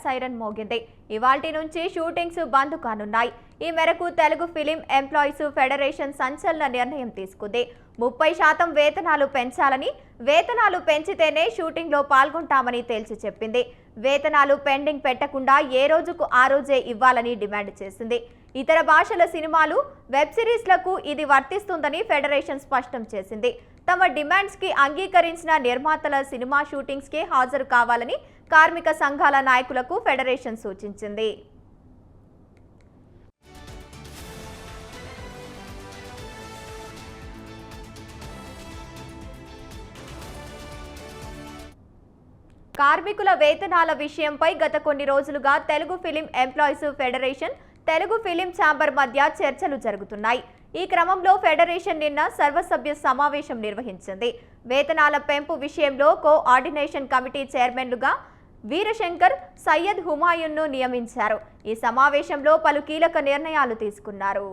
Siren మోగింది. ఇవాల్టి నుంచి షూటింగ్స్ బంద్ కానున్నాయి. ఈ మేరకు తెలుగు ఫిలిం ఎంప్లాయీస్ ఫెడరేషన్ సంచలన నిర్ణయం తీసుకుంది. 30% వేతనాలు పెంచాలని, వేతనాలు పెంచితేనే షూటింగ్లో పాల్గొంటామని తేల్చి చెప్పింది. వేతనాలు పెండింగ్ పెట్టకుండా ఏ రోజుకు ఆ రోజే ఇవ్వాలని డిమాండ్ చేసింది. ఇతర భాషల సినిమాలు, వెబ్ సిరీస్లకు ఇది వర్తిస్తుందని ఫెడరేషన్ స్పష్టం చేసింది. తమ డిమాండ్స్ కి అంగీకరించిన నిర్మాతల సినిమా షూటింగ్స్ కి హాజరు కావాలని కార్మిక సంఘాల నాయకులకు ఫెడరేషన్ సూచించింది. కార్మికుల వేతనాల విషయంపై గత కొన్ని రోజులుగా Telugu film employees federation, Telugu film chamber మధ్య చర్చలు జరుగుతున్నాయి. ఈ క్రమంలో ఫెడరేషన్ నిన్న సర్వసభ్య సమావేశం నిర్వహించింది. వేతనాల పెంపు విషయంలో కోఆర్డినేషన్ కమిటీ చైర్మన్లుగా వీరశంకర్, సయ్యద్ హుమాయూన్ను నియమించారు. ఈ సమావేశంలో పలు కీలక నిర్ణయాలు తీసుకున్నారు.